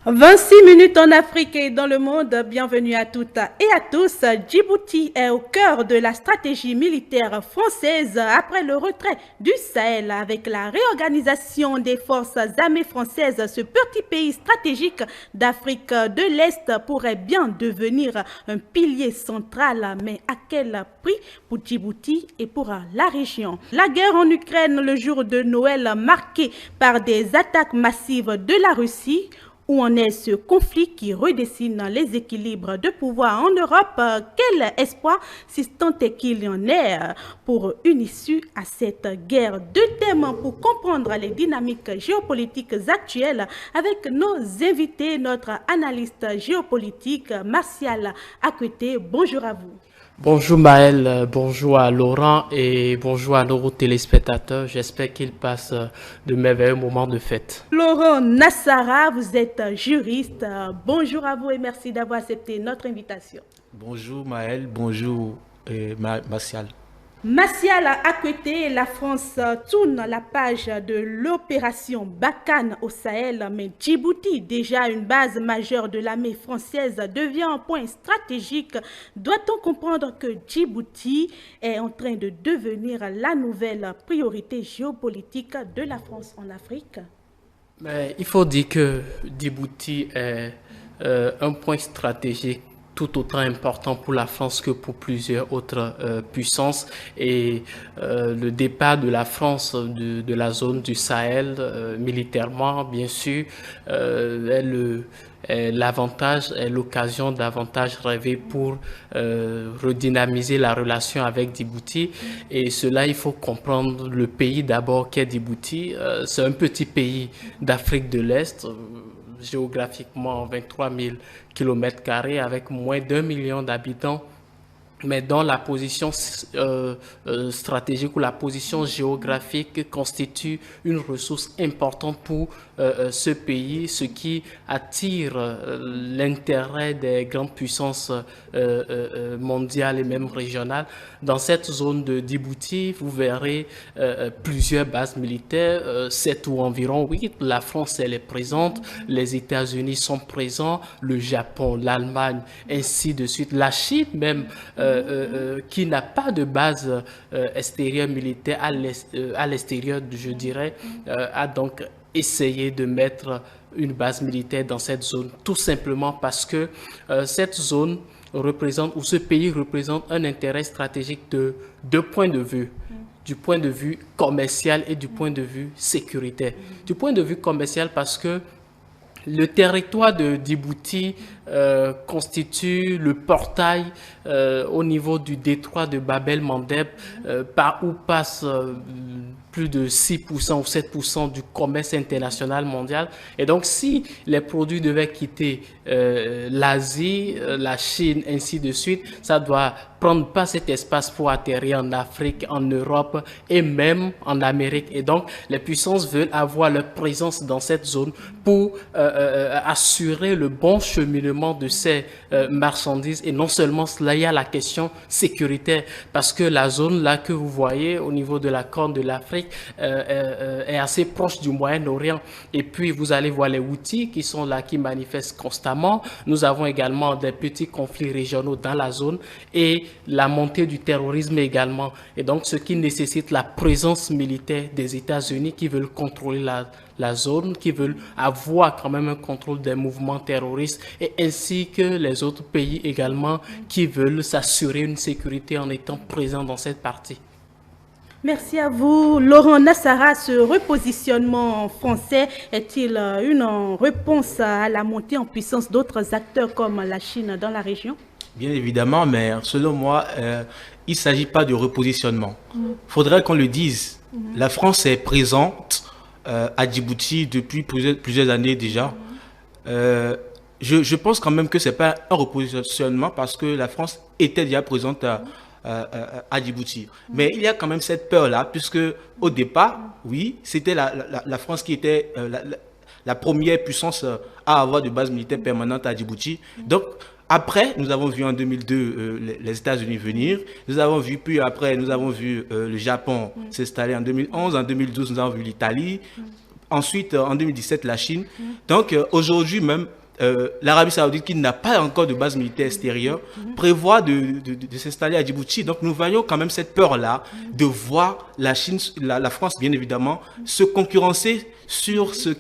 26 minutes en Afrique et dans le monde, bienvenue à toutes et à tous. Djibouti est au cœur de la stratégie militaire française après le retrait du Sahel. Avec la réorganisation des forces armées françaises, ce petit pays stratégique d'Afrique de l'Est pourrait bien devenir un pilier central. Mais à quel prix pour Djibouti et pour la région? La guerre en Ukraine, le jour de Noël marqué par des attaques massives de la Russie. Où en est ce conflit qui redessine les équilibres de pouvoir en Europe? Quel espoir, si tant est qu'il y en ait, pour une issue à cette guerre? Deux thèmes pour comprendre les dynamiques géopolitiques actuelles avec nos invités, notre analyste géopolitique Martial Akwete. Bonjour à vous. Bonjour Maël, bonjour à Laurent et bonjour à nos téléspectateurs. J'espère qu'ils passent de merveilleux moments de fête. Laurent Nassara, vous êtes juriste. Bonjour à vous et merci d'avoir accepté notre invitation. Bonjour Maël, bonjour Martial. Martial Akwete, la France tourne la page de l'opération Barkhane au Sahel, mais Djibouti, déjà une base majeure de l'armée française, devient un point stratégique. Doit-on comprendre que Djibouti est en train de devenir la nouvelle priorité géopolitique de la France en Afrique? Mais il faut dire que Djibouti est un point stratégique tout autant important pour la France que pour plusieurs autres puissances. Et le départ de la France de la zone du Sahel, militairement, bien sûr, est l'avantage, est l'occasion davantage rêver pour redynamiser la relation avec Djibouti. Et cela, il faut comprendre le pays d'abord qu'est Djibouti. C'est un petit pays d'Afrique de l'Est, géographiquement 23 000 km² avec moins d'1 million d'habitants, mais dont la position stratégique ou la position géographique constitue une ressource importante pour ce pays, ce qui attire l'intérêt des grandes puissances mondiales et même régionales. Dans cette zone de Djibouti, vous verrez plusieurs bases militaires, 7 ou environ 8. La France, elle est présente, les États-Unis sont présents, le Japon, l'Allemagne, ainsi de suite. La Chine même, qui n'a pas de base extérieure militaire à l'extérieur, je dirais, a donc essayé de mettre une base militaire dans cette zone, tout simplement parce que cette zone représente, ou ce pays représente un intérêt stratégique de deux points de vue. Du point de vue commercial et du point de vue sécuritaire. Du point de vue commercial parce que le territoire de Djibouti constitue le portail au niveau du détroit de Bab el-Mandeb, par où passe plus de 6% ou 7% du commerce international mondial. Et donc, si les produits devaient quitter l'Asie, la Chine, ainsi de suite, ça doit prendre pas cet espace pour atterrir en Afrique, en Europe et même en Amérique. Et donc, les puissances veulent avoir leur présence dans cette zone pour assurer le bon cheminement de ces marchandises. Et non seulement cela, il y a la question sécuritaire, parce que la zone là que vous voyez au niveau de la Corne de l'Afrique est assez proche du Moyen-Orient. Et puis, vous allez voir les Houthis qui sont là, qui manifestent constamment. Nous avons également des petits conflits régionaux dans la zone et la montée du terrorisme également. Et donc, ce qui nécessite la présence militaire des États-Unis qui veulent contrôler la zone, qui veulent avoir quand même un contrôle des mouvements terroristes, et ainsi que les autres pays également qui veulent s'assurer une sécurité en étant présents dans cette partie. Merci à vous. Laurent Nassara, ce repositionnement français est-il une réponse à la montée en puissance d'autres acteurs comme la Chine dans la région? Bien évidemment, mais selon moi, il ne s'agit pas de repositionnement. Il faudrait qu'on le dise. La France est présente à Djibouti depuis plusieurs années déjà. Je pense quand même que ce n'est pas un repositionnement parce que la France était déjà présente à Djibouti. Mais il y a quand même cette peur-là, puisque au départ, oui, c'était la France qui était la première puissance à avoir de base militaire permanente à Djibouti. Donc, après, nous avons vu en 2002 les États-Unis venir. Nous avons vu, puis après, nous avons vu le Japon s'installer en 2011. En 2012, nous avons vu l'Italie. ensuite en 2017 la Chine. Donc aujourd'hui même, l'Arabie Saoudite, qui n'a pas encore de base militaire extérieure, prévoit de s'installer à Djibouti. Donc nous voyons quand même cette peur-là de voir la Chine, la France bien évidemment, se concurrencer sur ce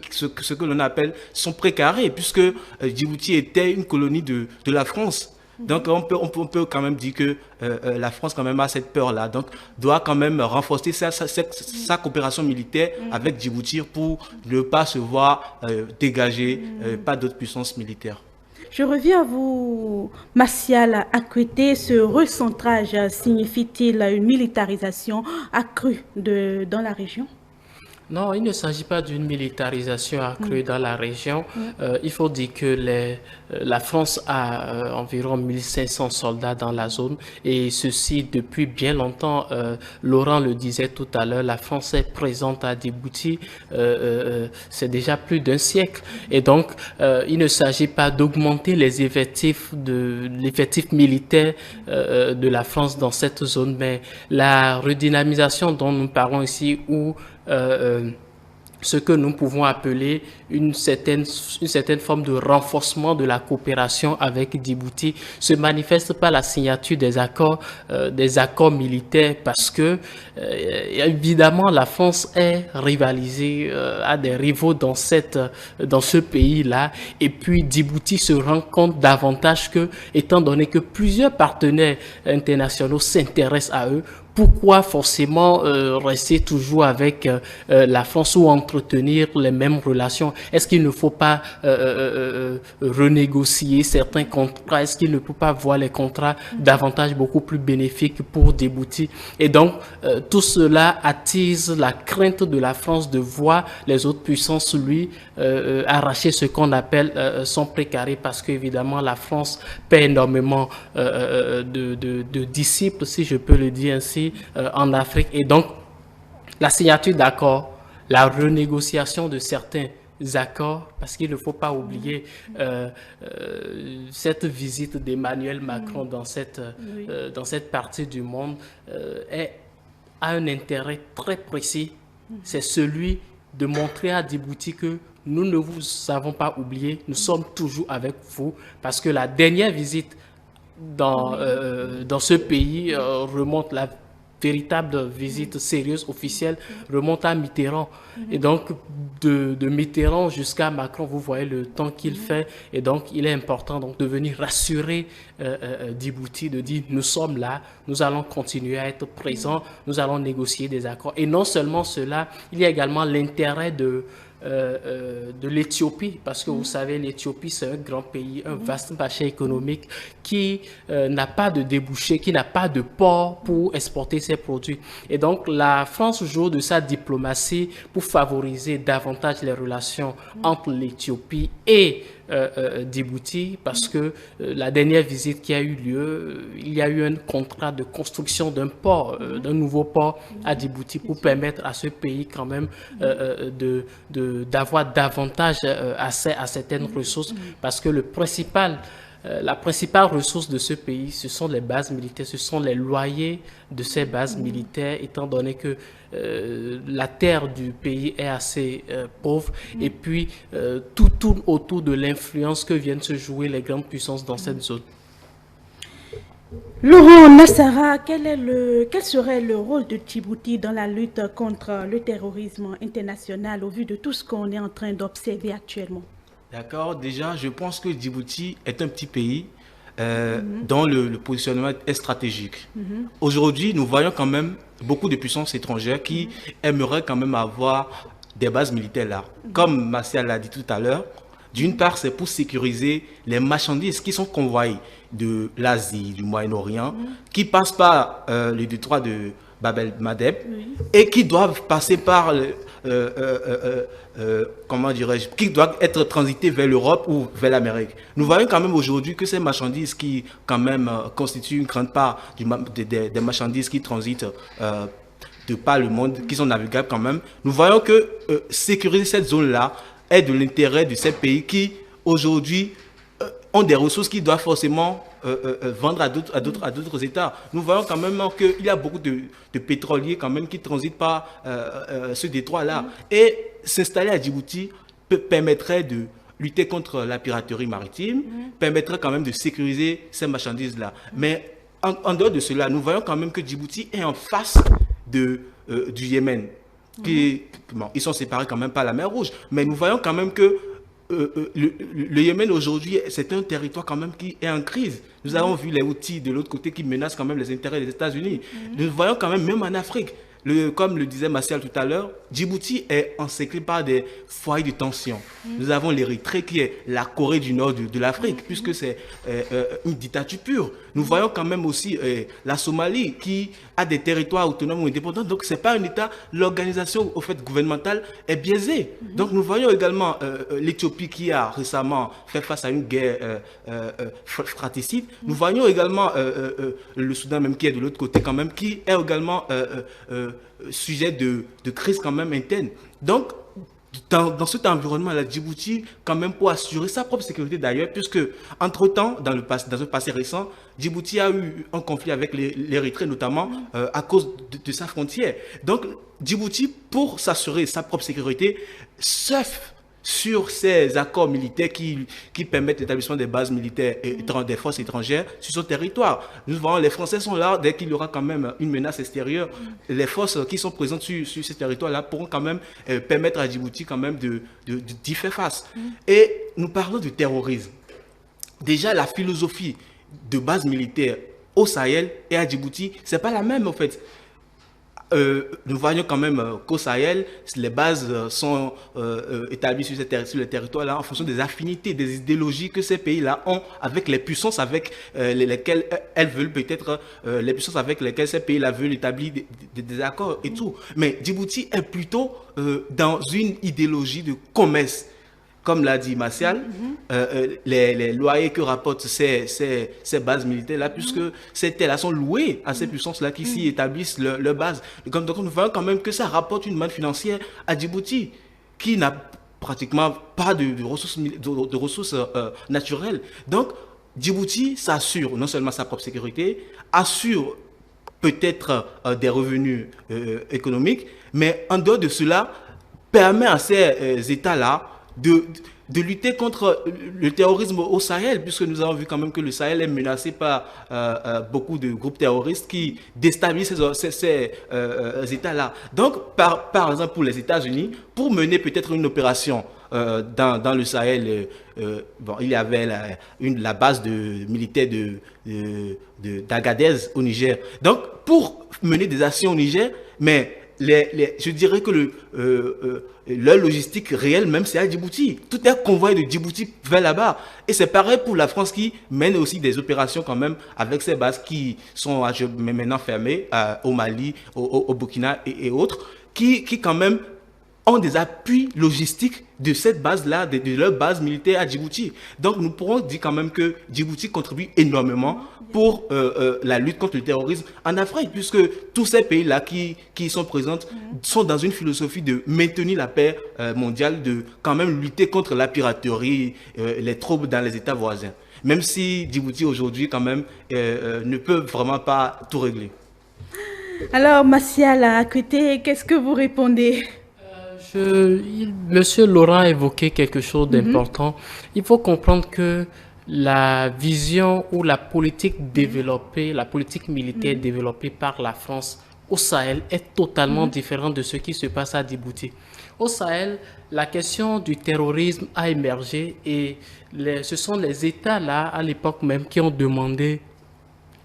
que l'on appelle son précaré, puisque Djibouti était une colonie de la France. Donc on peut quand même dire que la France quand même a cette peur-là, donc doit quand même renforcer sa coopération militaire avec Djibouti pour ne pas se voir dégager par d'autres puissances militaires. Je reviens à vous, Martial Akwete. Ce recentrage signifie-t-il une militarisation accrue dans la région? Non, il ne s'agit pas d'une militarisation accrue dans la région. Il faut dire que la France a environ 1500 soldats dans la zone et ceci depuis bien longtemps. Laurent le disait tout à l'heure, la France est présente à Djibouti, c'est déjà plus d'un siècle. Et donc, il ne s'agit pas d'augmenter les effectifs militaire de la France dans cette zone, mais la redynamisation dont nous parlons ici, où ce que nous pouvons appeler une certaine forme de renforcement de la coopération avec Djibouti se manifeste par la signature des accords militaires, parce que évidemment la France est rivalisée, a des rivaux dans ce pays-là, et puis Djibouti se rend compte davantage que, étant donné que plusieurs partenaires internationaux s'intéressent à eux, pourquoi forcément rester toujours avec la France ou entretenir les mêmes relations? Est-ce qu'il ne faut pas renégocier certains contrats? Est-ce qu'il ne peut pas voir les contrats davantage beaucoup plus bénéfiques pour Djibouti? Et donc, tout cela attise la crainte de la France de voir les autres puissances lui arracher ce qu'on appelle son précaré, parce qu'évidemment la France paie énormément de disciples, si je peux le dire ainsi, en Afrique. Et donc, la signature d'accords, la renégociation de certains accords, parce qu'il ne faut pas oublier cette visite d'Emmanuel Macron dans cette partie du monde a un intérêt très précis. C'est celui de montrer à Djibouti que nous ne vous avons pas oublié, nous sommes toujours avec vous, parce que la dernière visite dans ce pays remonte, la véritable visite sérieuse, officielle, remonte à Mitterrand. Et donc, de Mitterrand jusqu'à Macron, vous voyez le temps qu'il fait. Et donc, il est important donc, de venir rassurer Djibouti, de dire, nous sommes là, nous allons continuer à être présents, nous allons négocier des accords. Et non seulement cela, il y a également l'intérêt de l'Éthiopie, parce que vous savez, l'Éthiopie, c'est un grand pays, un vaste marché économique qui n'a pas de débouché, qui n'a pas de port pour exporter ses produits. Et donc, la France joue de sa diplomatie pour favoriser davantage les relations entre l'Éthiopie et Djibouti, parce que la dernière visite qui a eu lieu, il y a eu un contrat de construction d'un port, d'un nouveau port à Djibouti pour permettre à ce pays quand même d'avoir davantage accès à certaines ressources, parce que la principale ressource de ce pays, ce sont les bases militaires, ce sont les loyers de ces bases militaires, étant donné que la terre du pays est assez pauvre, et puis tout tourne autour de l'influence que viennent se jouer les grandes puissances dans cette zone. Laurent Nassara, quel serait le rôle de Djibouti dans la lutte contre le terrorisme international au vu de tout ce qu'on est en train d'observer actuellement? D'accord, déjà, je pense que Djibouti est un petit pays dont le positionnement est stratégique. Aujourd'hui, nous voyons quand même beaucoup de puissances étrangères qui aimeraient quand même avoir des bases militaires là. Comme Martial l'a dit tout à l'heure, d'une part, c'est pour sécuriser les marchandises qui sont convoyées de l'Asie, du Moyen-Orient, qui passent par le détroit de Bab el-Mandeb et qui doivent passer par comment dirais-je, qui doivent être transités vers l'Europe ou vers l'Amérique. Nous voyons quand même aujourd'hui que ces marchandises qui quand même constituent une grande part des marchandises qui transitent de par le monde, qui sont navigables quand même, nous voyons que sécuriser cette zone-là est de l'intérêt de ces pays qui aujourd'hui ont des ressources qu'ils doivent forcément vendre à d'autres États. Nous voyons quand même qu'il y a beaucoup de pétroliers quand même qui transitent par ce détroit-là. Et s'installer à Djibouti permettrait de lutter contre la piraterie maritime, permettrait quand même de sécuriser ces marchandises-là. Mais en dehors de cela, nous voyons quand même que Djibouti est en face du Yémen. Bon, ils sont séparés quand même par la mer Rouge, mais nous voyons quand même que le Yémen aujourd'hui, c'est un territoire quand même qui est en crise. Nous avons vu les Houthis de l'autre côté qui menacent quand même les intérêts des États-Unis. Nous voyons quand même en Afrique, comme le disait Martial tout à l'heure, Djibouti est encerclé par des foyers de tension. Nous avons l'Érythrée qui est la Corée du Nord de l'Afrique, puisque c'est une dictature pure. Nous voyons quand même aussi la Somalie qui a des territoires autonomes ou indépendants. Donc, ce n'est pas un État. L'organisation au fait, gouvernementale est biaisée. Donc, nous voyons également l'Éthiopie qui a récemment fait face à une guerre fratricide. Nous voyons également le Soudan même qui est de l'autre côté quand même, qui est également sujet de crise quand même interne. Donc, dans cet environnement, la Djibouti, quand même pour assurer sa propre sécurité d'ailleurs, puisque entre-temps, dans un passé récent, Djibouti a eu un conflit avec l'Érythrée, notamment à cause de sa frontière. Donc, Djibouti, pour s'assurer sa propre sécurité, surfe sur ces accords militaires qui permettent l'établissement des bases militaires et des forces étrangères sur son territoire. Nous voyons, les Français sont là, dès qu'il y aura quand même une menace extérieure, les forces qui sont présentes sur ce territoire-là pourront quand même permettre à Djibouti quand même d'y faire face. Et nous parlons du terrorisme. Déjà, la philosophie de base militaire au Sahel et à Djibouti, c'est pas la même en fait. Nous voyons quand même qu'au Sahel, les bases sont établies sur le territoire-là en fonction des affinités, des idéologies que ces pays-là ont avec les puissances avec lesquelles elles veulent peut-être, les puissances avec lesquelles ces pays-là veulent établir des accords et tout. Mais Djibouti est plutôt dans une idéologie de commerce. Comme l'a dit Martial, les loyers que rapportent ces bases militaires-là, puisque ces terres-là sont louées à ces puissances-là qui s'y établissent leurs bases. Donc nous voyons quand même que ça rapporte une manne financière à Djibouti, qui n'a pratiquement pas de ressources naturelles. Donc Djibouti s'assure non seulement sa propre sécurité, assure peut-être des revenus économiques, mais en dehors de cela, permet à ces États-là de lutter contre le terrorisme au Sahel, puisque nous avons vu quand même que le Sahel est menacé par beaucoup de groupes terroristes qui déstabilisent ces États-là. Donc, par exemple, pour les États-Unis, pour mener peut-être une opération dans le Sahel, bon, il y avait la base militaire d'Agadez au Niger. Donc, pour mener des actions au Niger, mais je dirais que leur logistique réelle, même c'est à Djibouti. Tout est convoyé de Djibouti vers là-bas. Et c'est pareil pour la France qui mène aussi des opérations quand même avec ses bases qui sont maintenant fermées au Mali, au Burkina et autres, qui quand même ont des appuis logistiques de cette base-là, de leur base militaire à Djibouti. Donc nous pourrons dire quand même que Djibouti contribue énormément pour la lutte contre le terrorisme en Afrique, puisque tous ces pays-là qui sont présents sont dans une philosophie de maintenir la paix mondiale, de quand même lutter contre la piraterie, les troubles dans les États voisins. Même si Djibouti aujourd'hui quand même ne peut vraiment pas tout régler. Alors Martial, à côté, qu'est-ce que vous répondez? Monsieur Laurent a évoqué quelque chose d'important. Il faut comprendre que la vision ou la politique développée, la politique militaire développée par la France au Sahel est totalement différente de ce qui se passe à Djibouti. Au Sahel, la question du terrorisme a émergé et ce sont les États-là, à l'époque même, qui ont demandé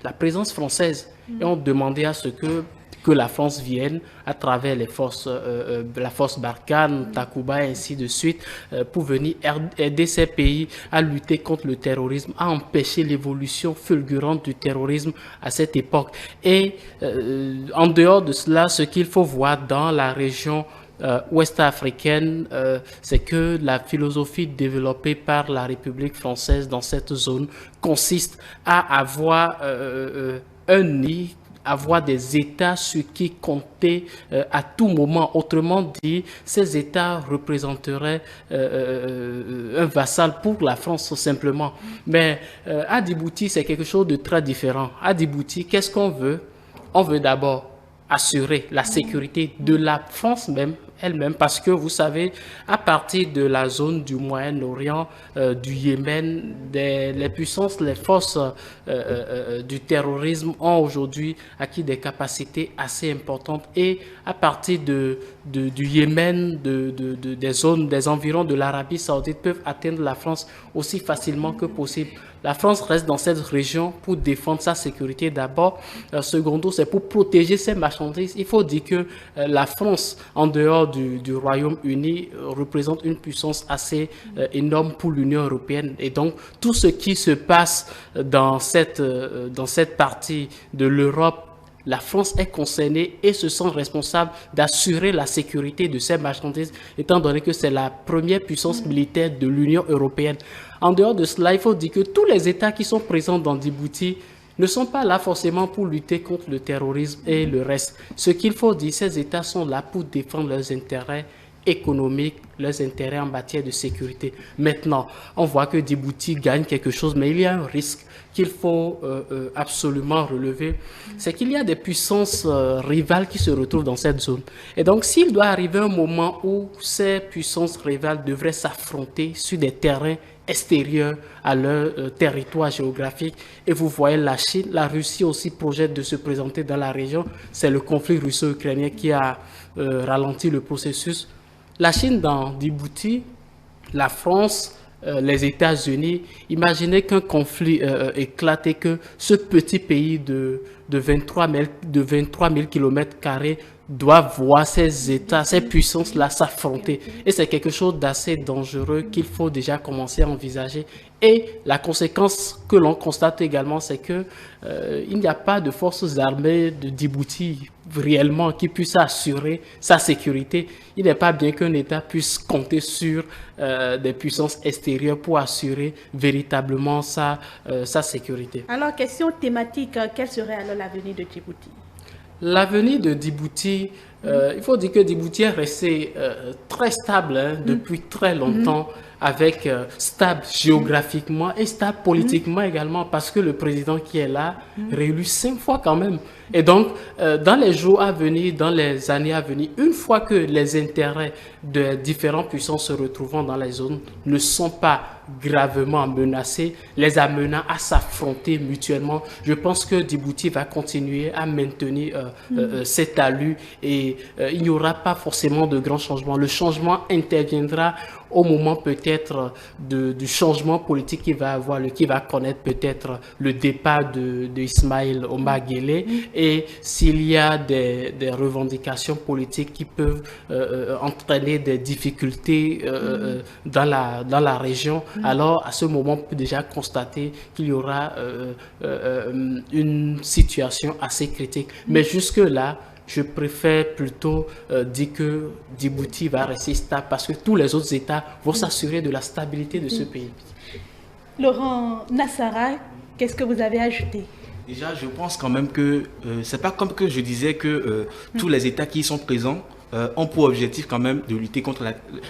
la présence française et ont demandé à ce que la France vienne à travers les forces, la force Barkhane, Takuba et ainsi de suite, pour venir aider ces pays à lutter contre le terrorisme, à empêcher l'évolution fulgurante du terrorisme à cette époque. Et en dehors de cela, ce qu'il faut voir dans la région ouest africaine, c'est que la philosophie développée par la République française dans cette zone consiste à avoir un nid, avoir des États sur qui compter à tout moment. Autrement dit, ces États représenteraient un vassal pour la France simplement. Mais à Djibouti, c'est quelque chose de très différent. À Djibouti, qu'est-ce qu'on veut? On veut d'abord assurer la sécurité de la France même, elle-même, parce que vous savez, à partir de la zone du Moyen-Orient, du Yémen, les puissances, les forces du terrorisme ont aujourd'hui acquis des capacités assez importantes, et à partir du Yémen, des zones, des environs de l'Arabie Saoudite peuvent atteindre la France aussi facilement que possible. La France reste dans cette région pour défendre sa sécurité d'abord. Secondo, c'est pour protéger ses marchandises. Il faut dire que la France, en dehors du Royaume-Uni, représente une puissance assez énorme pour l'Union européenne. Et donc, tout ce qui se passe dans cette partie de l'Europe, la France est concernée et se sent responsable d'assurer la sécurité de ses marchandises, étant donné que c'est la première puissance militaire de l'Union européenne. En dehors de cela, il faut dire que tous les États qui sont présents dans Djibouti ne sont pas là forcément pour lutter contre le terrorisme et le reste. Ce qu'il faut dire, ces États sont là pour défendre leurs intérêts économiques, leurs intérêts en matière de sécurité. Maintenant, on voit que Djibouti gagne quelque chose, mais il y a un risque qu'il faut absolument relever, c'est qu'il y a des puissances rivales qui se retrouvent dans cette zone. Et donc, s'il doit arriver un moment où ces puissances rivales devraient s'affronter sur des terrains extérieurs à leur territoire géographique, et vous voyez la Chine, la Russie aussi projette de se présenter dans la région, c'est le conflit russo-ukrainien qui a ralenti le processus. La Chine dans Djibouti, la France, les États-Unis, imaginez qu'un conflit éclate et que ce petit pays de 23 000 km² doit voir ces États, ces puissances-là s'affronter. Et c'est quelque chose d'assez dangereux qu'il faut déjà commencer à envisager. Et la conséquence que l'on constate également, c'est que il n'y a pas de forces armées de Djibouti réellement qui puissent assurer sa sécurité. Il n'est pas bien qu'un État puisse compter sur des puissances extérieures pour assurer véritablement sa sécurité. Alors, question thématique, quel serait alors l'avenir de Djibouti? L'avenir de Djibouti, il faut dire que Djibouti est resté très stable depuis très longtemps, avec stable géographiquement et stable politiquement également, parce que le président qui est là, réélu 5 fois quand même. Et donc, dans les jours à venir, dans les années à venir, une fois que les intérêts de différentes puissances se retrouvant dans les zones ne sont pas gravement menacés, les amenant à s'affronter mutuellement, je pense que Djibouti va continuer à maintenir cet allure, et il n'y aura pas forcément de grands changements. Le changement interviendra au moment peut-être du changement politique qui va avoir, qui va connaître peut-être le départ de Ismaël Omar Guelleh, et s'il y a des revendications politiques qui peuvent entraîner des difficultés dans la région, alors à ce moment on peut déjà constater qu'il y aura une situation assez critique. Mais jusque-là, je préfère plutôt dire que Djibouti va rester stable, parce que tous les autres États vont s'assurer de la stabilité de ce pays. Laurent Nassara, qu'est-ce que vous avez ajouté? Déjà, je pense quand même que c'est pas comme que je disais que tous les États qui y sont présents ont pour objectif quand même de lutter contre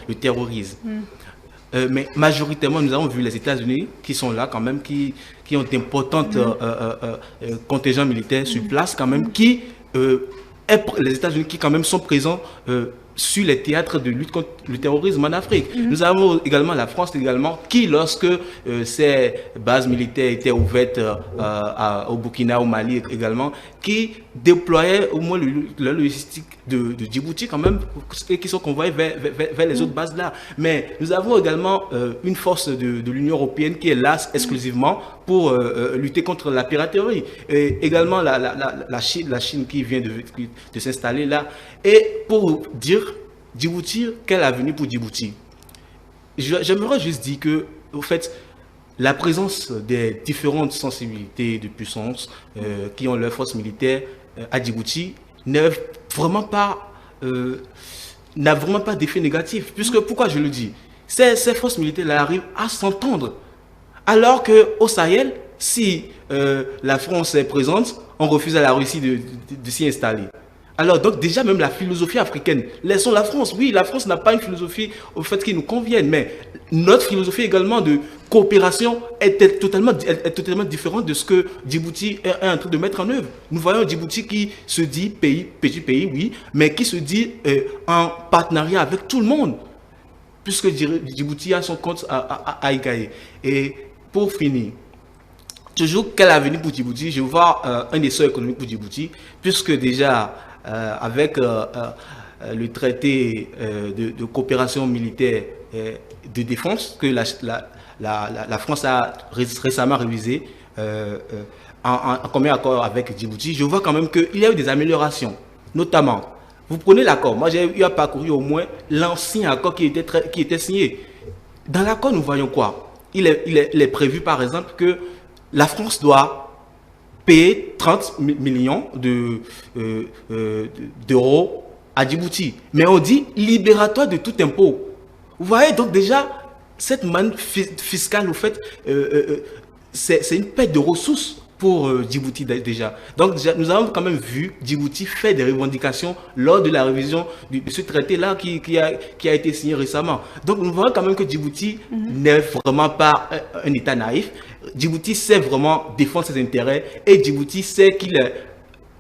le terrorisme. Mais majoritairement, nous avons vu les États-Unis qui sont là quand même, qui ont d'importants contingents militaires sur place quand même, les États-Unis qui quand même sont présents sur les théâtres de lutte contre le terrorisme en Afrique. Nous avons également la France également qui, lorsque ces bases militaires étaient ouvertes au Burkina, au Mali également, qui déployaient au moins la logistique de Djibouti quand même, et qui sont convoyés vers les autres bases là. Mais nous avons également une force de l'Union européenne qui est là exclusivement pour lutter contre la piraterie. Et également la Chine qui vient de s'installer là. Et pour dire Djibouti, quel avenir pour Djibouti? J'aimerais juste dire que, au fait, la présence des différentes sensibilités de puissance qui ont leur force militaire à Djibouti n'a vraiment pas d'effet négatif. Puisque, pourquoi je le dis? Ces forces militaires arrivent à s'entendre. Alors qu'au Sahel, si la France est présente, on refuse à la Russie de s'y installer. Alors, donc, déjà, même la philosophie africaine, laissons la France. Oui, la France n'a pas une philosophie au fait qui nous convienne, mais notre philosophie également de coopération est totalement différente de ce que Djibouti est en train de mettre en œuvre. Nous voyons Djibouti qui se dit petit pays, oui, mais qui se dit en partenariat avec tout le monde, puisque Djibouti a son compte à y gagner. Et pour finir, toujours quel avenir pour Djibouti? Je vois un essor économique pour Djibouti, puisque déjà, avec le traité de coopération militaire de défense que la France a récemment révisé en commun accord avec Djibouti, je vois quand même qu'il y a eu des améliorations. Notamment, vous prenez l'accord, moi j'ai eu à parcourir au moins l'ancien accord qui était signé. Dans l'accord, nous voyons quoi? Il est prévu par exemple que la France doit payer 30 millions d'euros à Djibouti. Mais on dit libératoire de tout impôt. Vous voyez, donc déjà, cette manne fiscale, au fait, c'est une perte de ressources pour Djibouti déjà. Donc déjà, nous avons quand même vu Djibouti faire des revendications lors de la révision de ce traité-là qui a été signé récemment. Donc nous voyons quand même que Djibouti n'est vraiment pas un État naïf. Djibouti sait vraiment défendre ses intérêts et Djibouti sait qu'il est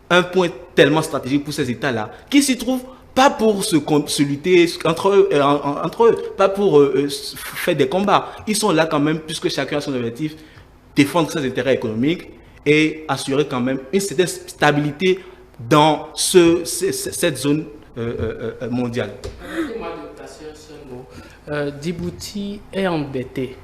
un point tellement stratégique pour ces États-là qui s'y trouvent pas pour se lutter entre eux, pas pour faire des combats. Ils sont là quand même puisque chacun a son objectif, défendre ses intérêts économiques et assurer quand même une certaine stabilité dans cette zone mondiale. Djibouti est endetté.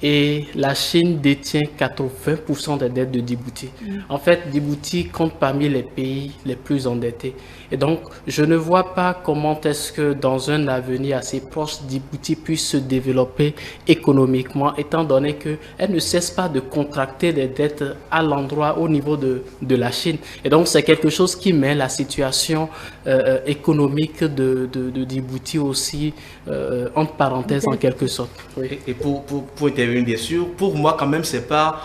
Et la Chine détient 80% des dettes de Djibouti. En fait, Djibouti compte parmi les pays les plus endettés. Et donc, je ne vois pas comment est-ce que dans un avenir assez proche, Djibouti puisse se développer économiquement, étant donné qu'elle ne cesse pas de contracter des dettes à l'endroit, au niveau de la Chine. Et donc, c'est quelque chose qui met la situation économique de Djibouti aussi entre parenthèses en quelque sorte. Oui. Et pour intervenir, bien sûr, pour moi, quand même, c'est pas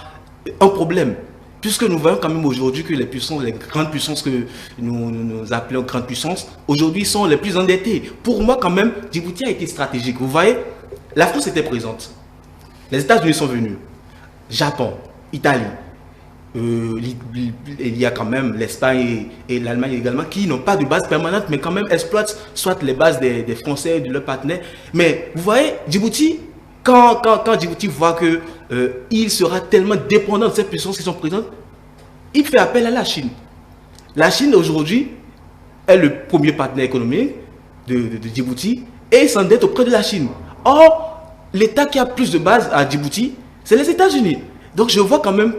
un problème. Puisque nous voyons quand même aujourd'hui que les grandes puissances que nous appelons grandes puissances, aujourd'hui sont les plus endettées. Pour moi, quand même, Djibouti a été stratégique. Vous voyez, la France était présente. Les États-Unis sont venus. Japon, Italie. Il y a quand même l'Espagne et l'Allemagne également qui n'ont pas de base permanente, mais quand même exploitent soit les bases des Français et de leurs partenaires. Mais vous voyez, Djibouti, quand Djibouti voit qu'il sera tellement dépendant de ces puissances qui sont présentes, il fait appel à la Chine. La Chine aujourd'hui est le premier partenaire économique de Djibouti et s'endette auprès de la Chine. Or, l'État qui a plus de bases à Djibouti, c'est les États-Unis. Donc je vois quand même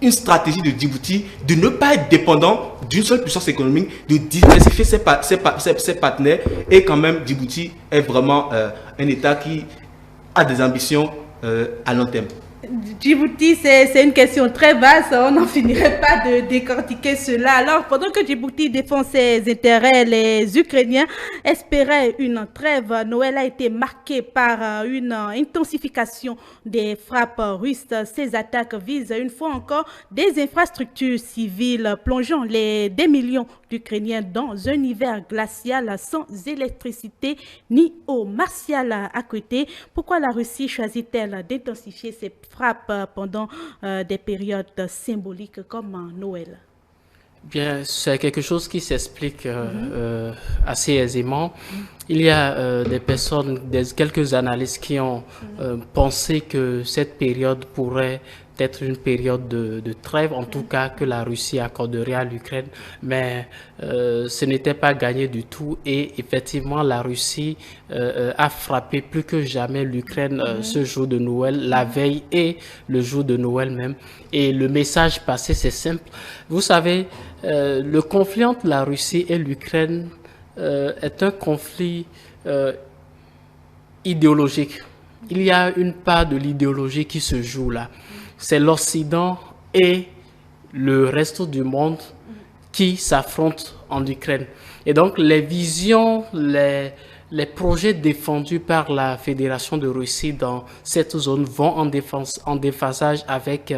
une stratégie de Djibouti de ne pas être dépendant d'une seule puissance économique, de diversifier ses partenaires et quand même Djibouti est vraiment un État qui a des ambitions à long terme. Djibouti, c'est une question très vaste, on n'en finirait pas de décortiquer cela. Alors, pendant que Djibouti défend ses intérêts, les Ukrainiens espéraient une trêve. Noël a été marqué par une intensification des frappes russes. Ces attaques visent une fois encore des infrastructures civiles, plongeant des millions d'Ukrainiens dans un hiver glacial sans électricité ni eau. Martial à côté, pourquoi la Russie choisit-elle d'intensifier ses frappe pendant des périodes symboliques comme Noël? Bien, c'est quelque chose qui s'explique assez aisément. Il y a des personnes, quelques analystes qui ont pensé que cette période pourrait être une période de trêve, en tout cas que la Russie accorderait à l'Ukraine, mais ce n'était pas gagné du tout et effectivement la Russie a frappé plus que jamais l'Ukraine ce jour de Noël, la veille et le jour de Noël même. Et le message passé, c'est simple. Vous savez, le conflit entre la Russie et l'Ukraine est un conflit idéologique. Il y a une part de l'idéologie qui se joue là. C'est l'Occident et le reste du monde qui s'affrontent en Ukraine. Et donc, les visions, les les projets défendus par la Fédération de Russie dans cette zone vont en déphasage avec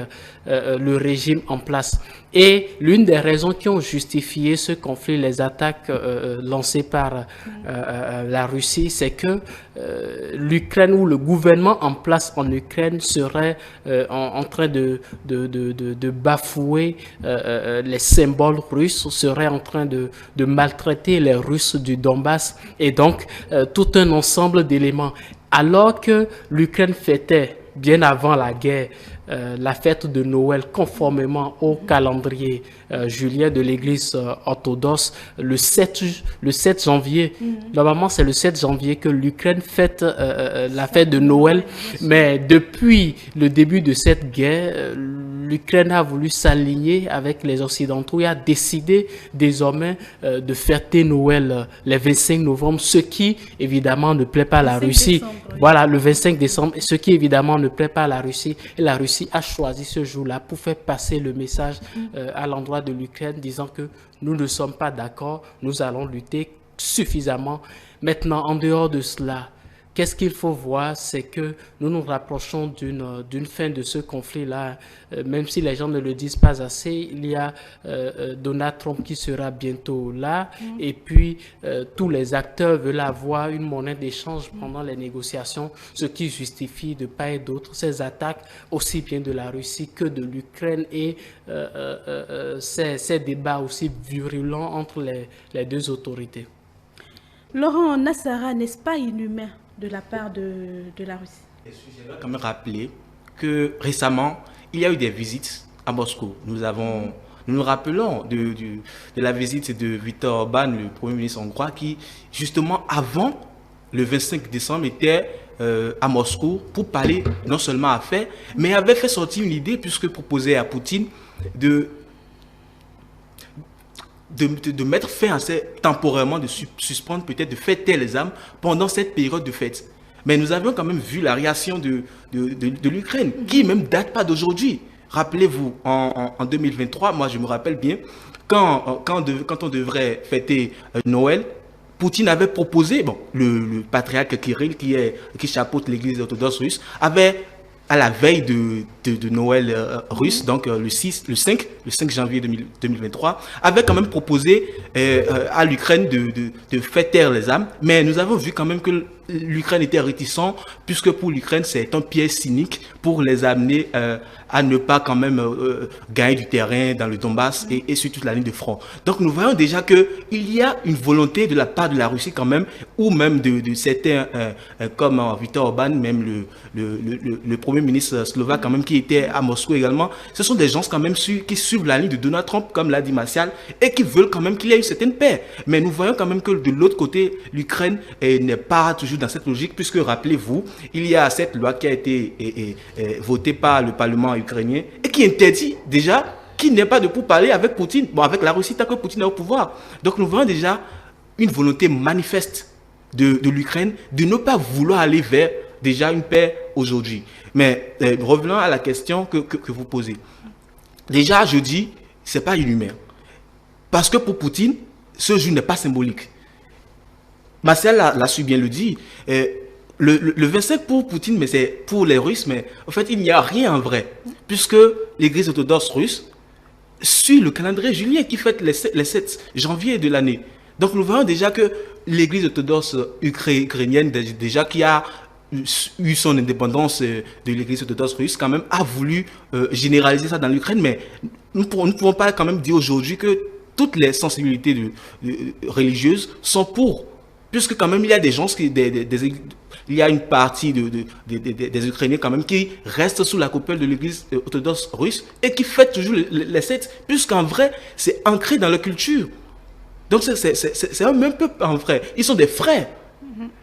le régime en place. Et l'une des raisons qui ont justifié ce conflit, les attaques lancées par la Russie, c'est que l'Ukraine ou le gouvernement en place en Ukraine serait en train de bafouer les symboles russes, serait en train de maltraiter les Russes du Donbass, et donc tout un ensemble d'éléments. Alors que l'Ukraine fêtait bien avant la guerre la fête de Noël conformément au calendrier julien de l'église orthodoxe le 7 janvier. Normalement, c'est le 7 janvier que l'Ukraine fête la fête de Noël. Mais depuis le début de cette guerre, l'Ukraine a voulu s'aligner avec les Occidentaux et a décidé désormais de fêter Noël les 25 novembre, ce qui évidemment ne plaît pas à la Russie. Décembre, oui. Voilà, le 25 décembre, ce qui évidemment ne plaît pas à la Russie. Et la Russie a choisi ce jour-là pour faire passer le message à l'endroit de l'Ukraine, disant que nous ne sommes pas d'accord, nous allons lutter suffisamment. Maintenant, en dehors de cela, qu'est-ce qu'il faut voir, c'est que nous nous rapprochons d'une fin de ce conflit-là. Même si les gens ne le disent pas assez, il y a Donald Trump qui sera bientôt là. Et puis, tous les acteurs veulent avoir une monnaie d'échange pendant les négociations, ce qui justifie de part et d'autre ces attaques, aussi bien de la Russie que de l'Ukraine, et ces débats aussi virulents entre les deux autorités. Laurent Nassara, n'est-ce pas inhumain de la part de la Russie? Je dois quand même rappeler que récemment, il y a eu des visites à Moscou. Nous nous rappelons de la visite de Viktor Orban, le Premier ministre hongrois, qui, justement, avant le 25 décembre, était à Moscou pour parler non seulement affaires, mais avait fait sortir une idée, puisque proposait à Poutine de mettre fin à temporairement, de suspendre, peut-être de faire taire les armes pendant cette période de fête. Mais nous avions quand même vu la réaction de l'Ukraine, qui même date pas d'aujourd'hui. Rappelez-vous, en 2023, moi je me rappelle bien, quand on devrait fêter Noël, Poutine avait proposé, bon, le patriarche Kirill, qui chapeaute l'église orthodoxe russe, avait, à la veille de Noël russe, donc le 5 janvier 2023, avait quand même proposé à l'Ukraine de faire taire les armes. Mais nous avons vu quand même que l'Ukraine était réticent, puisque pour l'Ukraine, c'est un piège cynique pour les amener à ne pas quand même gagner du terrain dans le Donbass et sur toute la ligne de front. Donc nous voyons déjà qu'il y a une volonté de la part de la Russie quand même, ou même de certains comme Viktor Orban, même le Premier ministre slovaque quand même, qui était à Moscou également. Ce sont des gens quand même qui suivent la ligne de Donald Trump, comme l'a dit Martial, et qui veulent quand même qu'il y ait une certaine paix. Mais nous voyons quand même que de l'autre côté, l'Ukraine n'est pas toujours dans cette logique, puisque rappelez-vous, il y a cette loi qui a été votée par le Parlement ukrainien et qui interdit déjà qu'il n'y ait pas de pourparlers avec Poutine, bon, avec la Russie tant que Poutine est au pouvoir. Donc nous voyons déjà une volonté manifeste de l'Ukraine de ne pas vouloir aller vers déjà une paix aujourd'hui. Mais revenons à la question que vous posez. Déjà, je dis, ce n'est pas inhumain. Parce que pour Poutine, ce jour n'est pas symbolique. Martial l'a su bien le dire. Le 25 pour Poutine, mais c'est pour les Russes, mais en fait, il n'y a rien en vrai. Puisque l'église orthodoxe russe suit le calendrier julien qui fête les 7 janvier de l'année. Donc nous voyons déjà que l'église orthodoxe ukrainienne, déjà qui a eu son indépendance de l'église orthodoxe russe, quand même a voulu généraliser ça dans l'Ukraine, mais nous ne pouvons pas quand même dire aujourd'hui que toutes les sensibilités religieuses sont pour. Puisque quand même il y a des gens, il y a une partie des Ukrainiens quand même qui restent sous la coupole de l'église orthodoxe russe et qui fêtent toujours les 7, puisqu'en vrai c'est ancré dans leur culture. Donc c'est un même peuple en vrai, ils sont des frères.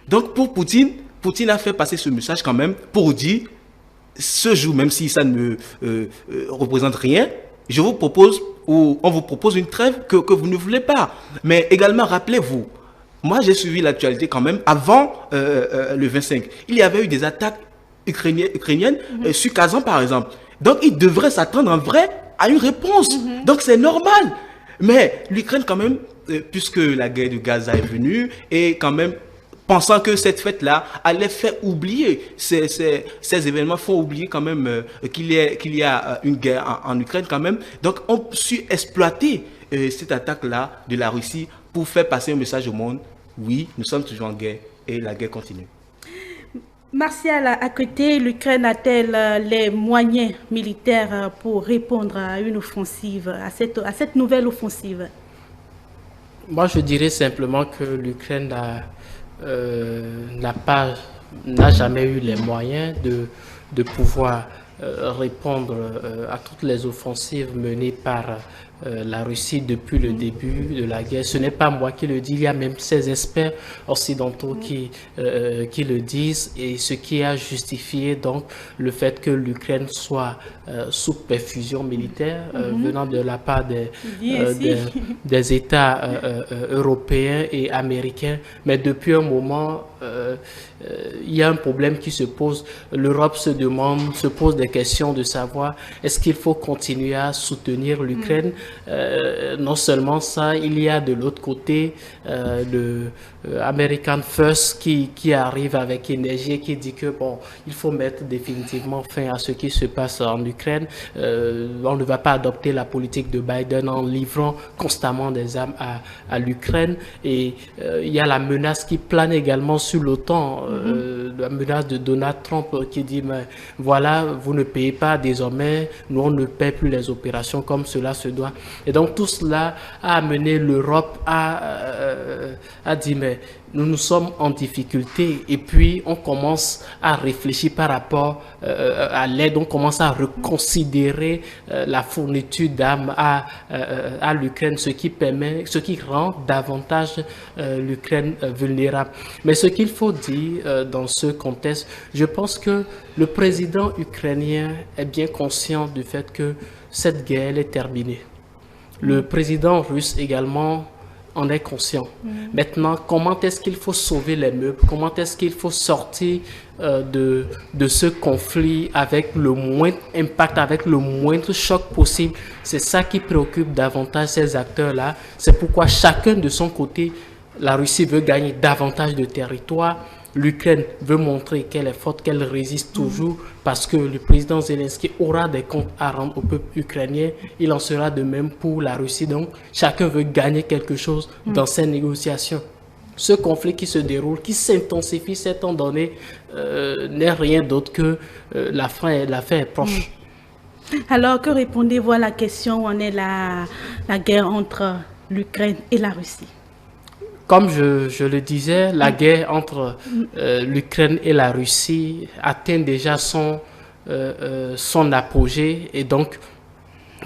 Donc pour Poutine a fait passer ce message quand même pour dire, ce jour, même si ça ne représente rien, je vous propose, ou on vous propose une trêve que vous ne voulez pas. Mais également, rappelez-vous, moi j'ai suivi l'actualité quand même, avant le 25, il y avait eu des attaques ukrainiennes sur Kazan par exemple. Donc il devrait s'attendre en vrai à une réponse. Donc c'est normal. Mais l'Ukraine quand même, puisque la guerre de Gaza est venue, et quand même pensant que cette fête-là allait faire oublier ces événements, font oublier quand même qu'il y a une guerre en Ukraine quand même. Donc, on a su exploiter cette attaque-là de la Russie pour faire passer un message au monde. Oui, nous sommes toujours en guerre et la guerre continue. Martial, à côté, l'Ukraine a-t-elle les moyens militaires pour répondre à une offensive, à cette nouvelle offensive? Moi, je dirais simplement que l'Ukraine n'a jamais eu les moyens de pouvoir répondre à toutes les offensives menées par la Russie depuis le début de la guerre. Ce n'est pas moi qui le dis, il y a même ces experts occidentaux qui le disent, et ce qui a justifié donc le fait que l'Ukraine soit sous perfusion militaire venant de la part des États européens et américains. Mais depuis un moment, il y a un problème qui se pose. L'Europe se pose des questions de savoir est-ce qu'il faut continuer à soutenir l'Ukraine. Non seulement ça, il y a de l'autre côté le American First qui arrive avec énergie et qui dit que bon, il faut mettre définitivement fin à ce qui se passe en Ukraine. On ne va pas adopter la politique de Biden en livrant constamment des armes à l'Ukraine. Et il y a la menace qui plane également sur l'OTAN, la menace de Donald Trump qui dit mais voilà, vous ne payez pas désormais, nous on ne paie plus les opérations comme cela se doit. Et donc tout cela a amené l'Europe à dire mais nous sommes en difficulté, et puis on commence à réfléchir par rapport à l'aide, on commence à reconsidérer la fourniture d'armes à l'Ukraine, ce qui rend davantage l'Ukraine vulnérable. Mais ce qu'il faut dire dans ce contexte, je pense que le président ukrainien est bien conscient du fait que cette guerre est terminée. Le président russe également en est conscient. Maintenant, comment est-ce qu'il faut sauver les meubles? Comment est-ce qu'il faut sortir de ce conflit avec le moindre impact, avec le moindre choc possible? C'est ça qui préoccupe davantage ces acteurs-là. C'est pourquoi chacun de son côté, la Russie veut gagner davantage de territoire. L'Ukraine veut montrer qu'elle est forte, qu'elle résiste toujours, parce que le président Zelensky aura des comptes à rendre au peuple ukrainien. Il en sera de même pour la Russie. Donc, chacun veut gagner quelque chose dans ces négociations. Ce conflit qui se déroule, qui s'intensifie ces temps donnés, n'est rien d'autre que la fin est proche. Alors, que répondez-vous à la question où en est la guerre entre l'Ukraine et la Russie? Comme je le disais, la guerre entre l'Ukraine et la Russie atteint déjà son apogée, et donc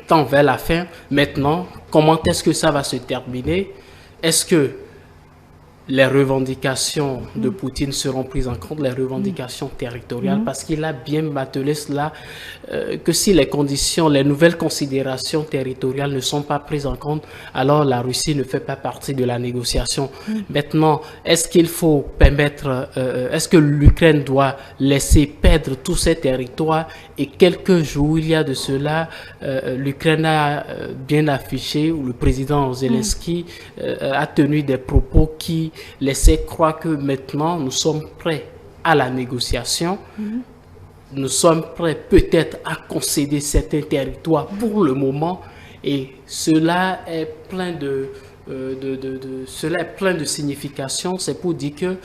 tend vers la fin. Maintenant, comment est-ce que ça va se terminer? Est-ce que les revendications de Poutine seront prises en compte, les revendications territoriales, parce qu'il a bien martelé cela, que si les nouvelles considérations territoriales ne sont pas prises en compte, alors la Russie ne fait pas partie de la négociation. Maintenant, est-ce qu'il faut permettre, est-ce que l'Ukraine doit laisser perdre tous ses territoires? Et quelques jours, il y a de cela, l'Ukraine a bien affiché, ou le président Zelensky a tenu des propos qui laissaient croire que maintenant nous sommes prêts à la négociation. Nous sommes prêts peut-être à concéder certains territoires pour le moment, et cela est plein de signification. C'est pour dire que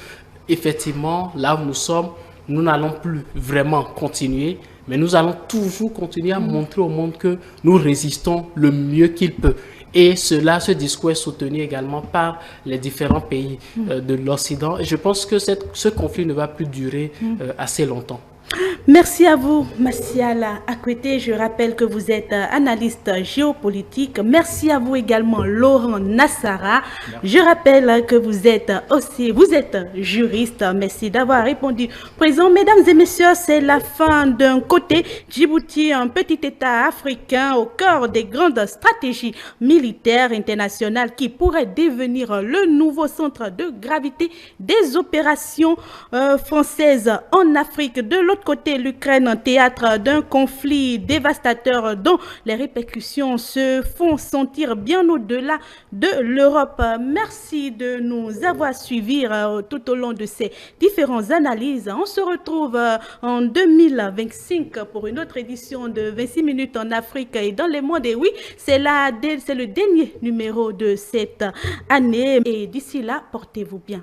effectivement, là où nous sommes, nous n'allons plus vraiment continuer, mais nous allons toujours continuer à montrer au monde que nous résistons le mieux qu'il peut. Et ce discours est soutenu également par les différents pays de l'Occident. Et je pense que ce conflit ne va plus durer assez longtemps. Merci à vous, Martial Akwete. Je rappelle que vous êtes analyste géopolitique. Merci à vous également, Laurent Nassara. Je rappelle que vous êtes juriste. Merci d'avoir répondu présent. Mesdames et messieurs, c'est la fin d'un côté. Djibouti, un petit État africain au cœur des grandes stratégies militaires internationales qui pourrait devenir le nouveau centre de gravité des opérations françaises en Afrique. De l'autre côté, passer l'Ukraine en théâtre d'un conflit dévastateur dont les répercussions se font sentir bien au-delà de l'Europe. Merci de nous avoir suivis tout au long de ces différentes analyses. On se retrouve en 2025 pour une autre édition de 26 minutes en Afrique et dans le monde. Et oui, c'est le dernier numéro de cette année. Et d'ici là, portez-vous bien.